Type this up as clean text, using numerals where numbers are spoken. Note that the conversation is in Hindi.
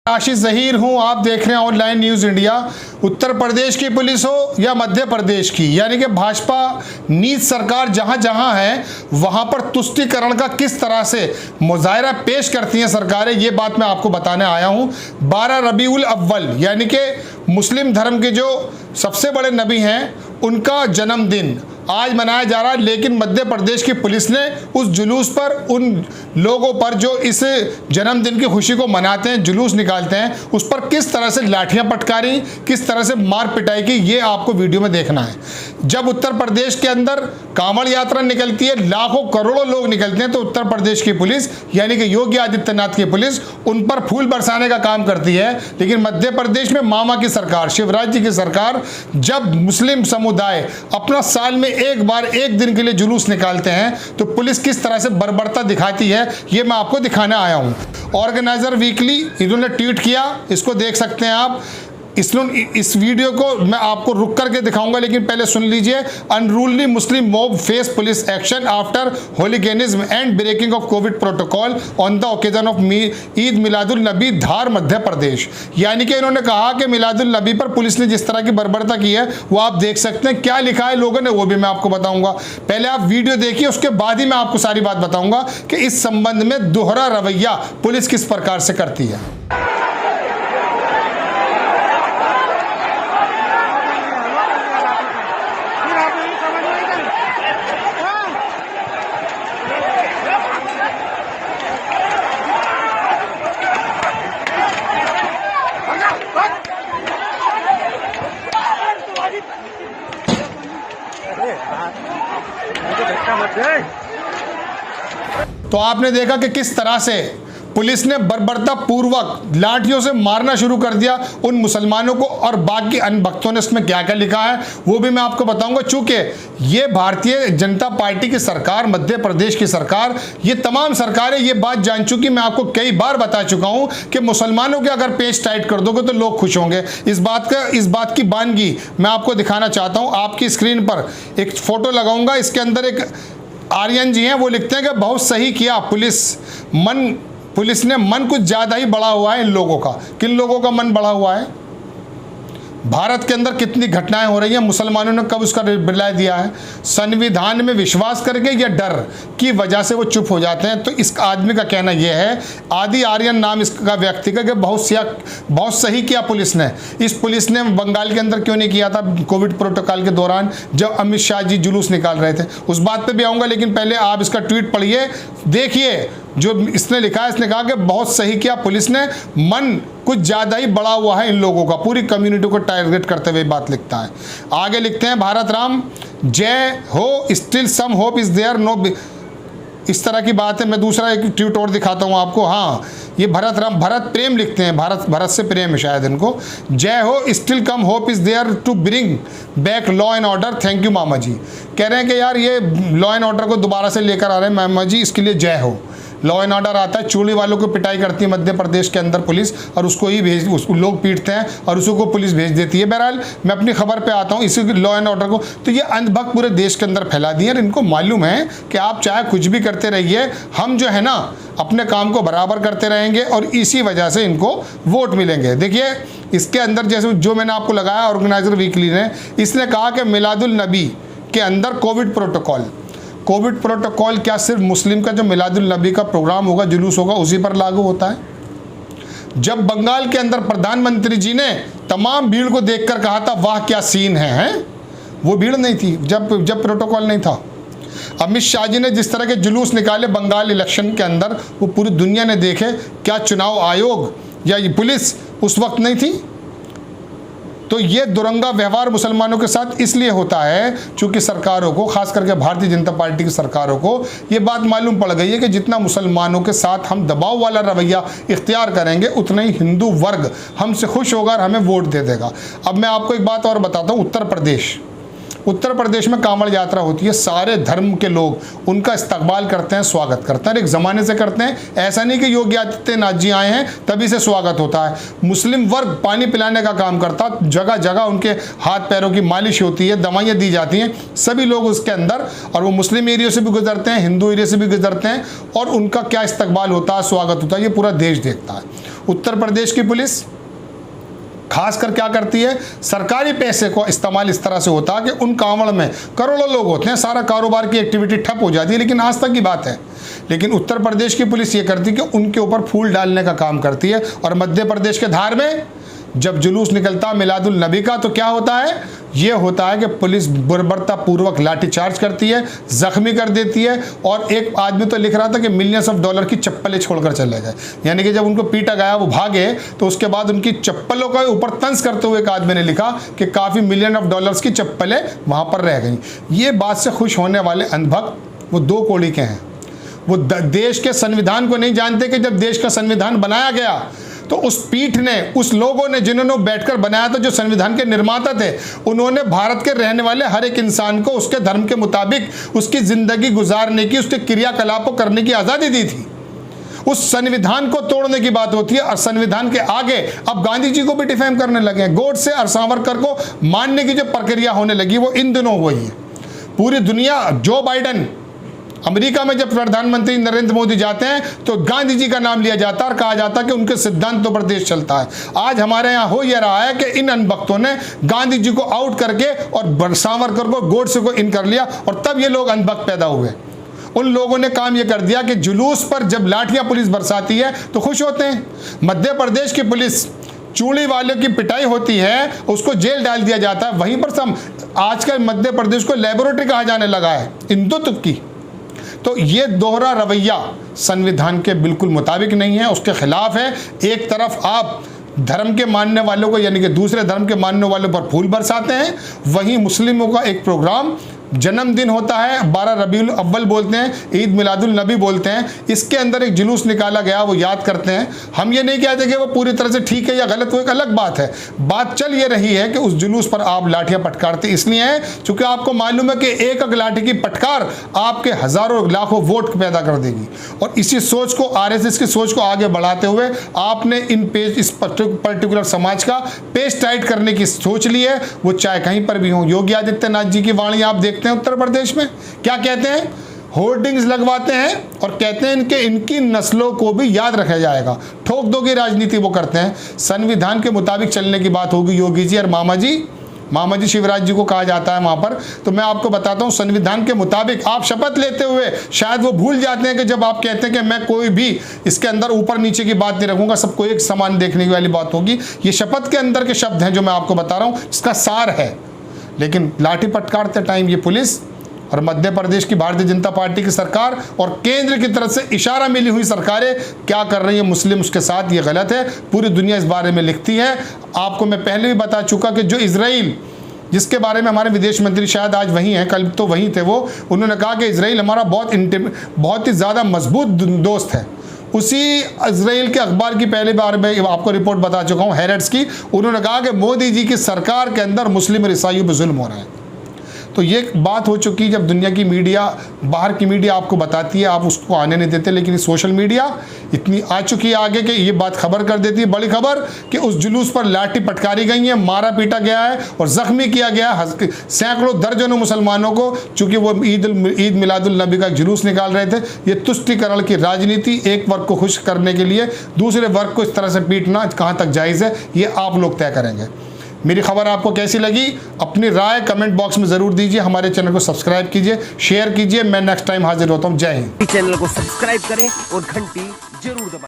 आशीष जहीर हूं, आप देख रहे हैं online news India. Uttar Pradesh की पुलिस हो या मध्य प्रदेश की, यानी कि भाजपा नीच सरकार जहां जहां है वहां पर तुष्टीकरण का किस तरह से मुजाहरा पेश करती हैं सरकारें, ये बात मैं आपको बताने आया हूं। 12 रबीउल अव्वल यानी कि मुस्लिम धर्म के जो सबसे बड़े नबी हैं उनका जन्मदिन आज मनाया जा रहा है, लेकिन मध्य प्रदेश की पुलिस ने उस जुलूस पर, उन लोगों पर जो इस जन्मदिन की खुशी को मनाते हैं, जुलूस निकालते हैं, उस पर किस तरह से लाठियां पटकारी, किस तरह से मार पिटाई की, ये आपको वीडियो में देखना है। जब उत्तर प्रदेश के अंदर कांवड़ यात्रा निकलती है, लाखों करोड़ों लोग निकलते हैं, तो उत्तर प्रदेश की पुलिस यानी कि योगी आदित्यनाथ की पुलिस उन पर फूल बरसाने का काम करती है। लेकिन मध्य प्रदेश में मामा की सरकार, शिवराज जी की सरकार, जब मुस्लिम समुदाय अपना साल में एक बार एक दिन के लिए जुलूस निकालते हैं तो पुलिस किस तरह से बर्बरता दिखाती है, ये मैं आपको दिखाने आया हूं। ऑर्गेनाइजर वीकली इन्होंने ट्वीट किया, इसको देख सकते हैं आप। इस वीडियो को मैं आपको रुक करके दिखाऊंगा, लेकिन पहले सुन लीजिए। Unruly Muslim mob face police action after hooliganism and breaking of COVID protocol on the occasion of Eid Miladul Nabi, Dhar Madhya Pradesh. यानी कि इन्होंने कहा कि मिलादुल नबी पर पुलिस ने जिस तरह की बर्बरता की है वो आप देख सकते हैं। क्या लिखा है लोगों ने वो भी मैं आपको बताऊंगा। पहले आप वीडियो देखिए, उसके बाद ही मैं आपको सारी बात बताऊंगा कि इस संबंध में दोहरा रवैया पुलिस किस प्रकार से करती है। तो आपने देखा कि किस तरह से पुलिस ने बर्बरता पूर्वक लाठियों से मारना शुरू कर दिया उन मुसलमानों को, और बाकी अन्य भक्तों ने इसमें क्या क्या लिखा है वो भी मैं आपको बताऊंगा। चूंकि ये भारतीय जनता पार्टी की सरकार, मध्य प्रदेश की सरकार, ये तमाम सरकारें ये बात जान चुकी, मैं आपको कई बार बता चुका हूं कि मुसलमानों के अगर पेच टाइट कर दोगे तो लोग खुश होंगे। इस बात की बानगी मैं आपको दिखाना चाहता हूं। आपकी स्क्रीन पर एक फोटो लगाऊंगा, इसके अंदर एक आर्यन जी हैं, वो लिखते हैं कि बहुत सही किया पुलिस ने मन कुछ ज़्यादा ही बढ़ा हुआ है इन लोगों का। किन लोगों का मन बढ़ा हुआ है? भारत के अंदर कितनी घटनाएं हो रही हैं, मुसलमानों ने कब उसका रिप्लाई दिया है? संविधान में विश्वास करके या डर की वजह से वो चुप हो जाते हैं। तो इस आदमी का कहना यह है, आदि आर्यन नाम इसका व्यक्ति का, कि बहुत सही किया पुलिस ने। इस पुलिस ने बंगाल के अंदर क्यों नहीं किया था कोविड प्रोटोकॉल के दौरान जब अमित शाह जी जुलूस निकाल रहे थे? उस बात पर भी आऊँगा, लेकिन पहले आप इसका ट्वीट पढ़िए, देखिए जो इसने लिखा है। इसने कहा कि बहुत सही किया पुलिस ने, मन कुछ ज़्यादा ही बड़ा हुआ है इन लोगों का, पूरी कम्युनिटी को टारगेट करते हुए बात लिखता है। आगे लिखते हैं, भारत राम जय हो, still some hope is there no, इस तरह की बात है। मैं दूसरा एक ट्वीट और दिखाता हूँ आपको। हाँ, ये भरत प्रेम लिखते हैं, भारत से प्रेम है शायद इनको। जय हो, still come hope is there to bring back law and order, thank you Mama ji. कह रहे हैं कि यार ये लॉ एंड ऑर्डर को दोबारा से लेकर आ रहे हैं मामा जी, इसके लिए जय हो। लॉ एंड ऑर्डर आता है, चूड़ी वालों को पिटाई करती है मध्य प्रदेश के अंदर पुलिस, और उसको लोग पीटते हैं और उसको पुलिस भेज देती है। बहरहाल मैं अपनी खबर पे आता हूँ, इसी लॉ एंड ऑर्डर को तो ये अंधभक्त पूरे देश के अंदर फैला दिए, और इनको मालूम है कि आप चाहे कुछ भी करते रहिए, हम जो है ना अपने काम को बराबर करते रहेंगे और इसी वजह से इनको वोट मिलेंगे। देखिए इसके अंदर जैसे जो मैंने आपको लगाया ऑर्गेनाइजर वीकली ने, इसने कहा कि मिलादुल नबी के अंदर कोविड प्रोटोकॉल क्या सिर्फ मुस्लिम का जो मिलादुल नबी का प्रोग्राम होगा, जुलूस होगा, उसी पर लागू होता है? जब बंगाल के अंदर प्रधानमंत्री जी ने तमाम भीड़ को देखकर कहा था वाह क्या सीन है? वो भीड़ नहीं थी जब प्रोटोकॉल नहीं था। अमित शाह जी ने जिस तरह के जुलूस निकाले बंगाल इलेक्शन के अंदर, वो पूरी दुनिया ने देखे। क्या चुनाव आयोग या ये पुलिस उस वक्त नहीं थी? तो ये दुरंगा व्यवहार मुसलमानों के साथ इसलिए होता है क्योंकि सरकारों को, खास करके भारतीय जनता पार्टी की सरकारों को ये बात मालूम पड़ गई है कि जितना मुसलमानों के साथ हम दबाव वाला रवैया इख्तियार करेंगे, उतना ही हिंदू वर्ग हमसे खुश होगा और हमें वोट दे देगा। अब मैं आपको एक बात और बताता हूँ। उत्तर प्रदेश में कांवड़ यात्रा होती है, सारे धर्म के लोग उनका इस्तकबाल करते हैं, स्वागत करते हैं, एक ज़माने से करते हैं। ऐसा नहीं कि योगी आदित्यनाथ जी आए हैं तभी से स्वागत होता है। मुस्लिम वर्ग पानी पिलाने का काम करता, जगह जगह उनके हाथ पैरों की मालिश होती है, दवाइयाँ दी जाती हैं, सभी लोग उसके अंदर, और वो मुस्लिम एरिया से भी गुजरते हैं, हिंदू एरिया से भी गुजरते हैं, और उनका क्या इस्तकबाल होता है, स्वागत होता है, ये पूरा देश देखता है। उत्तर प्रदेश की पुलिस खासकर क्या करती है, सरकारी पैसे को इस्तेमाल इस तरह से होता है कि उन कांवड़ में करोड़ों लोग होते हैं, सारा कारोबार की एक्टिविटी ठप हो जाती है, लेकिन आज तक की बात है। लेकिन उत्तर प्रदेश की पुलिस ये करती है कि उनके ऊपर फूल डालने का काम करती है। और मध्य प्रदेश के धार में जब जुलूस निकलता मिलादुल नबी का, तो क्या होता है, ये होता है कि पुलिस बर्बरता पूर्वक लाठीचार्ज करती है, जख्मी कर देती है। और एक आदमी तो लिख रहा था कि मिलियंस ऑफ डॉलर की चप्पलें छोड़कर चले गए, यानी कि जब उनको पीटा गया वो भागे तो उसके बाद उनकी चप्पलों का ऊपर तंज करते हुए एक आदमी ने लिखा कि काफ़ी मिलियन ऑफ डॉलर्स की चप्पलें वहाँ पर रह गई। ये बात से खुश होने वाले अंधभक्त वो दो कौड़ी के हैं। वो देश के संविधान को नहीं जानते कि जब देश का संविधान बनाया गया तो उस पीठ ने, उस लोगों ने जिन्होंने बैठकर बनाया था, जो संविधान के निर्माता थे, उन्होंने भारत के रहने वाले हर एक इंसान को उसके धर्म के मुताबिक उसकी ज़िंदगी गुजारने की, उसके क्रियाकलापों करने की आज़ादी दी थी। उस संविधान को तोड़ने की बात होती है और संविधान के आगे अब गांधी जी को भी डिफेम करने लगे हैं। गोडसे और सावरकर को मानने की जो प्रक्रिया होने लगी वो इन दिनों हुई है। पूरी दुनिया, जो बाइडन अमेरिका में जब प्रधानमंत्री नरेंद्र मोदी जाते हैं तो गांधी जी का नाम लिया जाता है और कहा जाता है कि उनके सिद्धांतों पर देश चलता है। आज हमारे यहाँ हो यह रहा है कि इन अनभक्तों ने गांधी जी को आउट करके और सावरकर को, गोडसे को इन कर लिया और तब ये लोग अनभक्त पैदा हुए। उन लोगों ने काम ये कर दिया कि जुलूस पर जब लाठियाँ पुलिस बरसाती है तो खुश होते हैं। मध्य प्रदेश की पुलिस, चूड़ी वालों की पिटाई होती है, उसको जेल डाल दिया जाता है। वहीं पर आजकल मध्य प्रदेश को लेबोरेटरी कहा जाने लगा है हिंदुत्व की। तो ये दोहरा रवैया संविधान के बिल्कुल मुताबिक नहीं है, उसके खिलाफ है। एक तरफ आप धर्म के मानने वालों को, यानी कि दूसरे धर्म के मानने वालों पर फूल बरसाते हैं, वहीं मुस्लिमों का एक प्रोग्राम जन्मदिन होता है, 12 रबीउल अव्वल बोलते हैं, ईद मिलादुल नबी बोलते हैं, इसके अंदर एक जुलूस निकाला गया, वो याद करते हैं। हम ये नहीं कहते कि वो पूरी तरह से ठीक है या गलत, वो एक अलग बात है। बात चल ये रही है कि उस जुलूस पर आप लाठियां पटकारते इसलिए हैं क्योंकि आपको मालूम है कि एक एक लाठी की पटकार आपके हजारों लाखों वोट पैदा कर देगी। और इसी सोच को, आरएसएस की सोच को आगे बढ़ाते हुए आपने इस पर्टिकुलर समाज का पेज टाइट करने की सोच ली है, वो चाहे कहीं पर भी हो। योगी आदित्यनाथ जी की वाणी आप देखते हैं उत्तर प्रदेश में क्या कहते हैं, होर्डिंग्स लगवाते हैं और कहते हैं इनकी नस्लों को भी याद रखा जाएगा। ठोक दो की राजनीति वो करते हैं। संविधान के मुताबिक चलने की बात होगी योगी जी और मामा जी शिवराज जी को कहा जाता है वहां पर। तो मैं आपको बताता हूं, संविधान के मुताबिक आप शपथ लेते हुए शायद वो भूल जाते हैं कि जब आप कहते हैं कि मैं कोई भी इसके अंदर ऊपर नीचे की बात नहीं रखूंगा, सबको एक समान देखने की वाली बात होगी। ये शपथ के अंदर के शब्द हैं जो मैं आपको बता रहा हूं, इसका सार है। लेकिन लाठी पटकारते टाइम ये पुलिस और मध्य प्रदेश की भारतीय जनता पार्टी की सरकार और केंद्र की तरफ से इशारा मिली हुई सरकारें क्या कर रही है मुस्लिम उसके साथ, ये गलत है। पूरी दुनिया इस बारे में लिखती है। आपको मैं पहले भी बता चुका कि जो इजराइल, जिसके बारे में हमारे विदेश मंत्री शायद आज वहीं हैं, कल तो वहीं थे वो, उन्होंने कहा कि इजराइल हमारा बहुत ही ज़्यादा मजबूत दोस्त है। उसी इजराइल के अखबार की पहली बार में आपको रिपोर्ट बता चुका हूँ, हैरेट्स की, उन्होंने कहा कि मोदी जी की सरकार के अंदर मुस्लिम और ईसाइयों पर जुल्म हो रहा है। तो ये बात हो चुकी, जब दुनिया की मीडिया, बाहर की मीडिया आपको बताती है, आप उसको आने नहीं देते, लेकिन सोशल मीडिया इतनी आ चुकी है आगे कि ये बात खबर कर देती है, बड़ी खबर, कि उस जुलूस पर लाठी पटकारी गई है, मारा पीटा गया है और ज़ख्मी किया गया है सैकड़ों दर्जनों मुसलमानों को, चूँकि वो ईद मिलादुल नबी का जुलूस निकाल रहे थे। ये तुष्टीकरण की राजनीति, एक वर्ग को खुश करने के लिए दूसरे वर्ग को इस तरह से पीटना कहाँ तक जायज़ है, ये आप लोग तय करेंगे। मेरी खबर आपको कैसी लगी, अपनी राय कमेंट बॉक्स में ज़रूर दीजिए। हमारे चैनल को सब्सक्राइब कीजिए, शेयर कीजिए। मैं नेक्स्ट टाइम हाजिर होता हूँ। जय हिंद। चैनल को सब्सक्राइब करें और घंटी जरूर दबाएं।